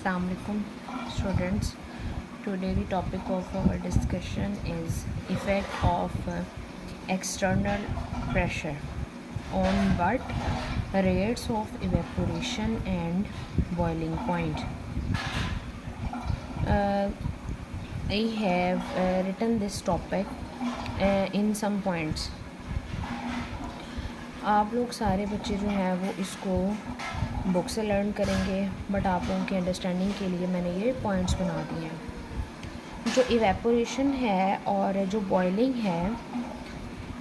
Assalamualaikum students. Today the topic of our discussion is effect of external pressure on what rates of evaporation and boiling point. I have written this topic in some points. आप लोग सारे बच्चे जो हैं वो इसको book से learn करेंगे, बट आप लोगों की अंडरस्टैंडिंग के लिए मैंने ये पॉइंट्स बना दिए हैं। जो इवेपोरेशन है और जो बॉइलिंग है,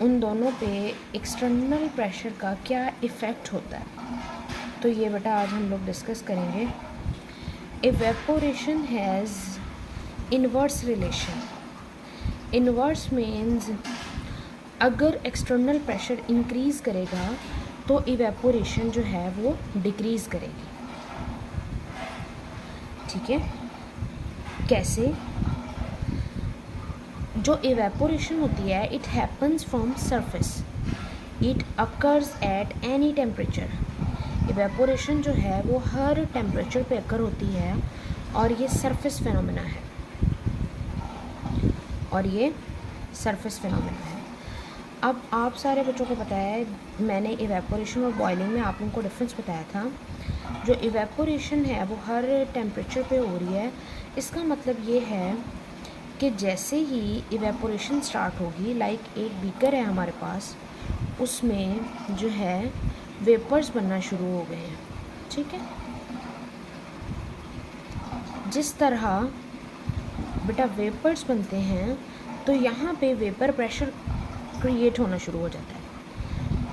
उन दोनों पे एक्सटर्नल प्रेशर का क्या इफ़ेक्ट होता है, तो ये बेटा आज हम लोग डिस्कस करेंगे। Evaporation has inverse relation. Inverse means अगर एक्सटर्नल प्रेशर इंक्रीज़ करेगा तो इवेपोरेशन जो है वो डिक्रीज़ करेगी। ठीक है, कैसे? जो इवेपोरेशन होती है it happens from surface, it occurs at any temperature. Evaporation जो है वो हर टेम्परेचर पे अकर होती है और ये सरफेस फिनोमेना है, अब आप सारे बच्चों को पता है, मैंने इवेपोरेशन और बॉइलिंग में आप लोगों को डिफरेंस बताया था। जो इवेपोरेशन है वो हर टेम्परेचर पे हो रही है। इसका मतलब ये है कि जैसे ही इवेपोरेशन स्टार्ट होगी, लाइक एक बीकर है हमारे पास, उसमें जो है वेपर्स बनना शुरू हो गए हैं। ठीक है, जिस तरह बेटा वेपर्स बनते हैं तो यहाँ पे वेपर प्रेशर क्रिएट होना शुरू हो जाता है,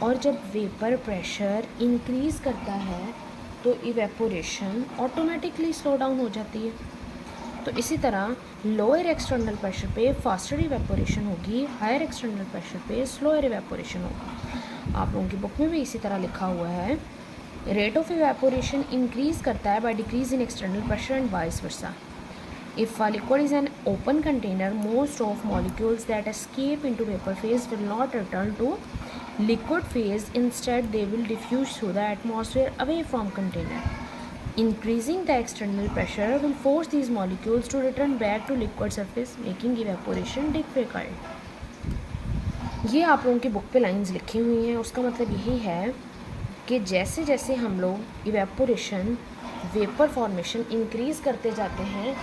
और जब वेपर प्रेशर इंक्रीज़ करता है तो इवेपोरेशन ऑटोमेटिकली स्लो डाउन हो जाती है। तो इसी तरह लोअर एक्सटर्नल प्रेशर पे फास्टर इवेपोरेशन होगी, हायर एक्सटर्नल प्रेशर पे स्लोअर इवेपोरेशन होगी। आप लोगों की बुक में भी इसी तरह लिखा हुआ है, रेट ऑफ इवेपोरेशन इंक्रीज़ करता है by decrease in external pressure and vice versa. If a liquid is an open container, most of molecules that escape into vapor phase will not return to liquid phase. Instead, they will diffuse through the atmosphere away from container. Increasing the external pressure will force these molecules to return back to liquid surface, making evaporation difficult. ये आप लोगों की book पे lines लिखी हुई हैं। उसका मतलब यही है कि जैसे जैसे हम लोग इवेपोरेशन वेपर फॉर्मेशन इंक्रीज़ करते जाते हैं,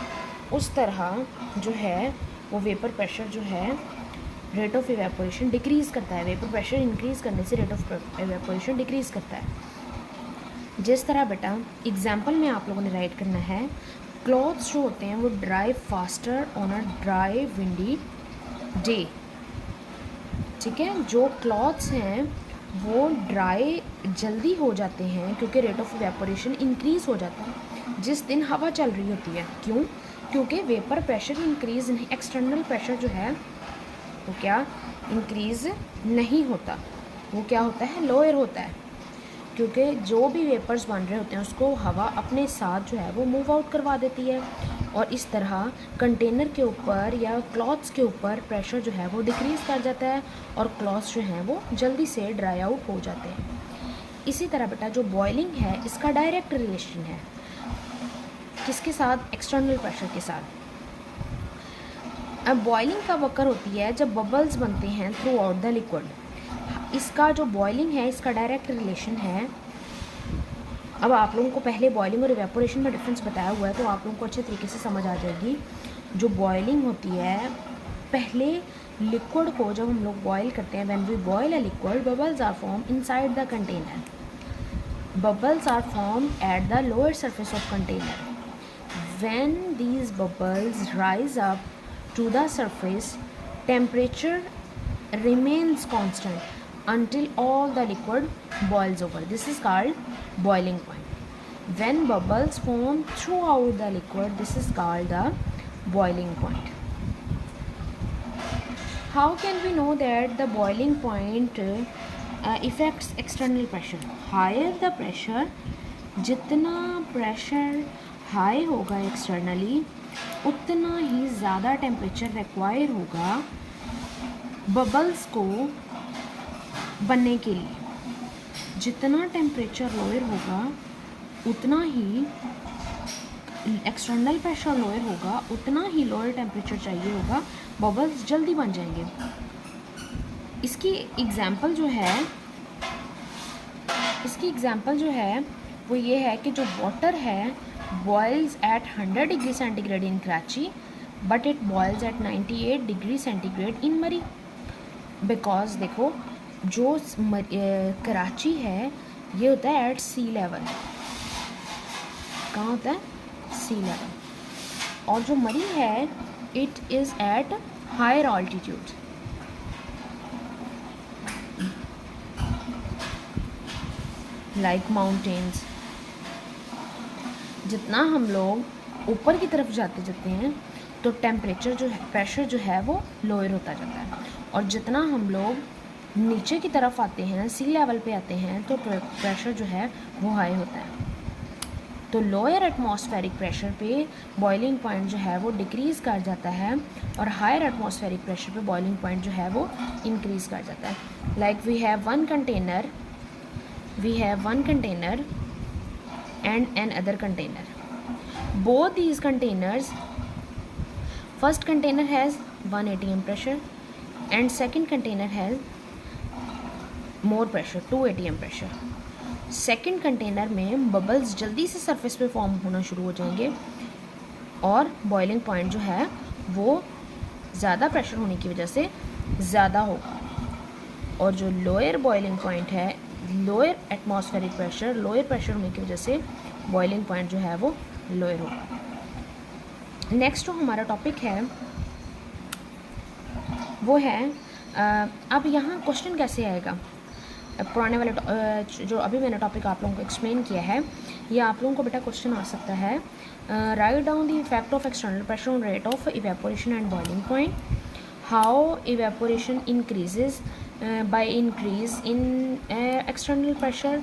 उस तरह जो है वो वेपर प्रेशर जो है रेट ऑफ इवेपोरेशन डिक्रीज़ करता है। वेपर प्रेशर इंक्रीज़ करने से रेट ऑफ इवेपोरेशन डिक्रीज़ करता है। जिस तरह बेटा एग्जांपल में आप लोगों ने राइट करना है, क्लॉथ्स जो होते हैं वो dry faster on a dry windy day. ठीक है, जो क्लॉथ्स हैं वो ड्राई जल्दी हो जाते हैं क्योंकि रेट ऑफ इवेपोरेशन इंक्रीज़ हो जाता है जिस दिन हवा चल रही होती है। क्यों? क्योंकि वेपर प्रेशर इंक्रीज़ नहीं, एक्सटर्नल प्रेशर जो है वो क्या इंक्रीज़ नहीं होता, वो क्या होता है, लोअर होता है। क्योंकि जो भी वेपर्स बन रहे होते हैं उसको हवा अपने साथ जो है वो मूव आउट करवा देती है, और इस तरह कंटेनर के ऊपर या क्लॉथ्स के ऊपर प्रेशर जो है वो डिक्रीज़ कर जाता है और क्लॉथ्स जो हैं वो जल्दी से ड्राई आउट हो जाते हैं। इसी तरह बेटा जो बॉइलिंग है इसका डायरेक्ट रिलेशन है किसके साथ? एक्सटर्नल प्रेशर के साथ। अब बॉइलिंग कब अकर होती है? जब बबल्स बनते हैं थ्रू आउट द लिक्विड। इसका जो बॉइलिंग है इसका डायरेक्ट रिलेशन है। अब आप लोगों को पहले बॉइलिंग और इवेपोरेशन में डिफरेंस बताया हुआ है, तो आप लोगों को अच्छे तरीके से समझ आ जाएगी। जो बॉइलिंग होती है, पहले लिक्विड को जब हम लोग बॉयल करते हैं, when we boil a liquid, bubbles are form inside the container. Bubbles are form at the lower surface of container. When these bubbles rise up to the surface, temperature remains constant until all the liquid boils over. This is called boiling point. When bubbles form throughout the liquid, this is called the boiling point. How can we know that the boiling point affects external pressure? Higher the pressure, जितना pressure high होगा externally, उतना ही ज़्यादा temperature require होगा bubbles को बनने के लिए। जितना टेम्परेचर लोअर होगा उतना ही एक्सटर्नल प्रेशर लोअर होगा उतना ही लोअर टेम्परेचर चाहिए होगा, बबल्स जल्दी बन जाएंगे। इसकी एग्जांपल जो है वो ये है कि जो वाटर है boils at 100 degree centigrade in Karachi but it boils at 98 degree centigrade in Murree. Because देखो जो कराची है ये होता है एट सी लेवल, कहाँ होता है? Sea level. और जो मरी है it is at higher altitude. Like mountains, जितना हम लोग ऊपर की तरफ जाते हैं तो टेम्परेचर जो है, प्रेशर जो है वो लोअर होता जाता है, और जितना हम लोग नीचे की तरफ आते हैं, सी लेवल पे आते हैं, तो प्रेशर जो है वो हाई होता है। तो लोअर एटमॉस्फेरिक प्रेशर पे बॉइलिंग पॉइंट जो है वो डिक्रीज़ कर जाता है, और हायर एटमॉस्फेरिक प्रेशर पे बॉइलिंग पॉइंट जो है वो इंक्रीज़ कर जाता है। Like we have one container and another container. Both these containers, first container has 1 atm pressure and second container has more pressure, 2 atm pressure. Second container में bubbles जल्दी से सरफेस पे फॉर्म होना शुरू हो जाएंगे और बॉइलिंग पॉइंट जो है वो ज़्यादा प्रेशर होने की वजह से ज़्यादा होगा, और जो लोअर बॉइलिंग पॉइंट है, lower atmospheric pressure, lower pressure होने की वजह से बॉइलिंग पॉइंट जो है वो लोअर होगा। नेक्स्ट जो हमारा टॉपिक है वो है अब यहाँ क्वेश्चन कैसे आएगा। पुराने वाले जो अभी मैंने टॉपिक आप लोगों को एक्सप्लेन किया है, ये आप लोगों को बेटा क्वेश्चन आ सकता है। Write down the effect of external pressure on rate of evaporation and boiling point, how evaporation increases by increase in external pressure,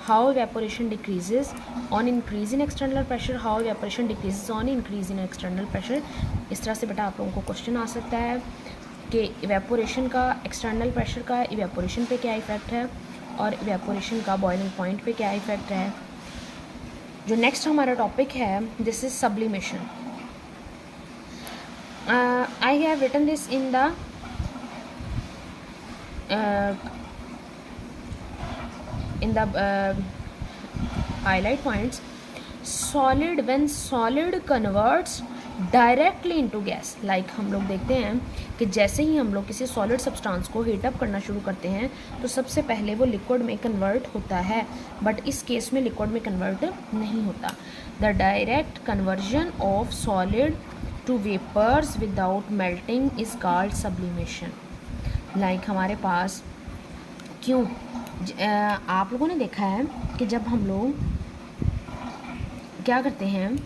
how evaporation decreases on increase in external pressure, how evaporation decreases on increase in external pressure। इस तरह से बेटा आप लोगों को question आ सकता है कि इवेपोरेशन का एक्सटर्नल प्रेशर का इवेपोरेशन पे क्या इफ़ेक्ट है और इवेपोरेशन का बॉइलिंग पॉइंट पे क्या इफ़ेक्ट है। जो नेक्स्ट हमारा टॉपिक है this is sublimation. I have written this in the highlight points. Solid, when solid converts directly into gas, like हम लोग देखते हैं कि जैसे ही हम लोग किसी सॉलिड सब्सटेंस को हीट अप करना शुरू करते हैं तो सबसे पहले वो लिक्विड में कन्वर्ट होता है, बट इस केस में लिक्विड में कन्वर्ट नहीं होता। The direct conversion of solid to vapours without melting is called sublimation. Like हमारे पास क्यों आप लोगों ने देखा है कि जब हम लोग क्या करते हैं,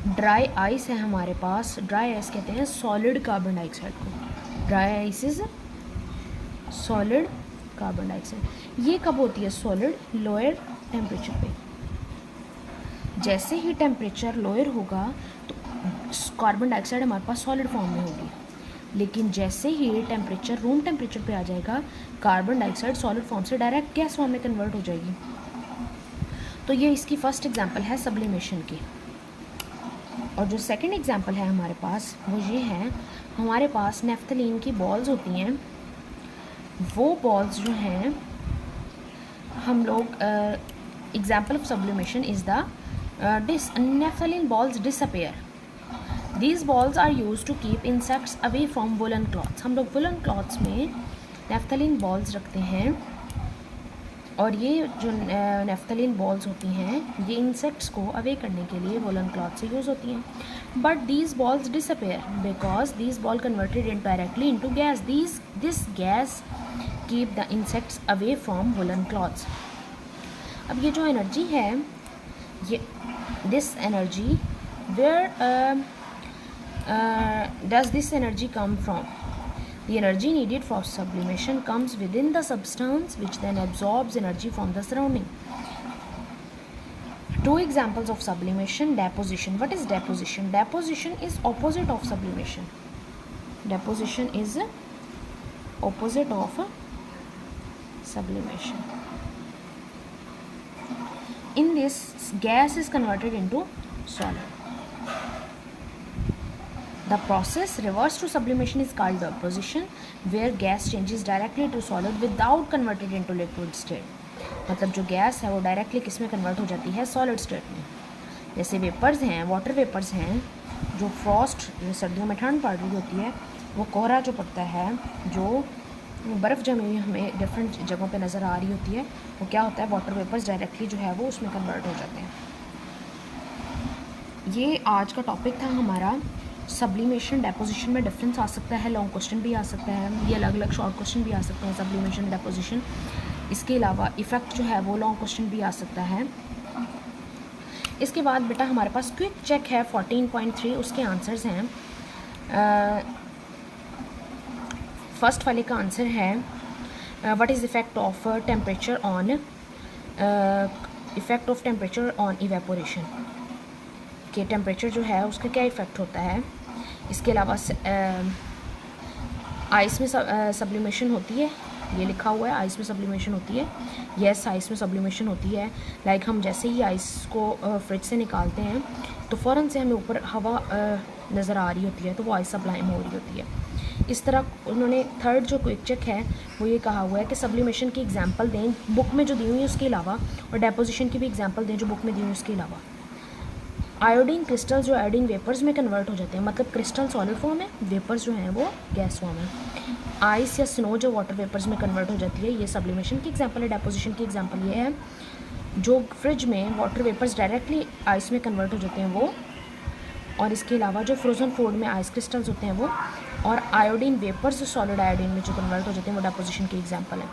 ड्राई आइस है हमारे पास, ड्राई आइस कहते हैं सॉलिड कार्बन डाइऑक्साइड को, dry ice is solid carbon dioxide. ये कब होती है? सॉलिड लोअर टेम्परेचर पे। जैसे ही टेम्परेचर लोअर होगा तो कार्बन डाइऑक्साइड हमारे पास सॉलिड फॉर्म में होगी, लेकिन जैसे ही टेम्परेचर रूम टेम्परेचर पे आ जाएगा कार्बन डाइऑक्साइड सॉलिड फॉर्म से डायरेक्ट गैस फॉर्म में कन्वर्ट हो जाएगी। तो ये इसकी फर्स्ट एग्जांपल है सब्लिमेशन की। और जो सेकंड एग्जांपल है हमारे पास वो ये है, हमारे पास नेफ्थलीन की बॉल्स होती हैं, वो बॉल्स जो हैं हम लोग example of sublimation is the naphthalene balls disappear. These balls are used to keep insects away from woolen cloths। हम लोग वुलन क्लॉथ्स में नेफ्थलीन बॉल्स रखते हैं, और ये जो नेफ्थलीन बॉल्स होती हैं ये इंसेक्ट्स को अवे करने के लिए वुलन क्लॉथ से यूज़ होती हैं। But these balls disappear because these ball converted in directly into gas. This gas keep the insects away from woollen clothes. अब ये जो एनर्जी है, ये this energy where does this energy come from? The energy needed for sublimation comes within the substance which then absorbs energy from the surrounding. Two examples of sublimation: deposition. What is deposition? Deposition is opposite of sublimation. Deposition is opposite of sublimation. In this, gas is converted into solid. The process reverse to sublimation is called deposition, where gas changes directly to solid without converted into liquid state. मतलब जो gas है वो directly किस में convert हो जाती है, solid state में। जैसे वेपर्स हैं, वाटर वेपर्स हैं, जो फ्रॉस्ट, सर्दियों में ठंड पड़ रही होती है, वो कोहरा जो पड़ता है, जो बर्फ़ जमी हुई हमें डिफरेंट जगहों पे नज़र आ रही होती है, वो क्या होता है, वाटर वेपर्स डायरेक्टली जो है वो उसमें कन्वर्ट हो जाते हैं। ये आज का टॉपिक था हमारा। सब्लिमेशन डेपोजिशन में डिफरेंस आ सकता है, लॉन्ग क्वेश्चन भी आ सकता है, ये अलग अलग शॉर्ट क्वेश्चन भी आ सकते हैं सब्लिमेशन डेपोजिशन। इसके अलावा इफ़ेक्ट जो है वो लॉन्ग क्वेश्चन भी आ सकता है। इसके बाद बेटा हमारे पास क्विक चेक है 14.3, उसके आंसर्स हैं। फर्स्ट वाले का आंसर है what is effect of temperature on effect of temperature on evaporation, कि टेम्परेचर जो है उसका क्या इफ़ेक्ट होता है। इसके अलावा आइस में सब्लिमेशन होती है, ये लिखा हुआ है आइस में सब्लिमेशन होती है। यस, आइस में सब्लिमेशन होती है। लाइक हम जैसे ही आइस को फ्रिज से निकालते हैं तो फ़ौरन से हमें ऊपर हवा नज़र आ रही होती है, तो वो आइस सब्लाइम हो रही होती है। इस तरह उन्होंने थर्ड जो क्विक चेक है वो ये कहा हुआ है कि सब्लिमेशन की एग्जांपल दें बुक में जो दी हुई है उसके अलावा, और डेपोजिशन की भी एग्जांपल दें जो बुक में दी हुई है उसके अलावा। आयोडीन क्रिस्टल जो आयोडीन वेपर्स में कन्वर्ट हो जाते हैं, मतलब क्रिस्टल सॉलिड फॉर्म है, वेपर्स जो हैं वो गैस फॉर्म है। आइस या स्नो जो वाटर वेपर्स में कन्वर्ट हो जाती है, ये सब्लिमेशन की एग्जांपल है। डेपोजिशन की एग्जांपल ये है जो फ्रिज में वाटर वेपर्स डायरेक्टली आइस में कन्वर्ट हो जाते हैं वो, और इसके अलावा जो फ्रोज़न फूड में आइस क्रिस्टल्स होते हैं वो, और आयोडीन वेपर्स जो सॉलिड आयोडीन में जो कन्वर्ट हो जाते हैं वो डेपोजिशन की एग्जांपल है।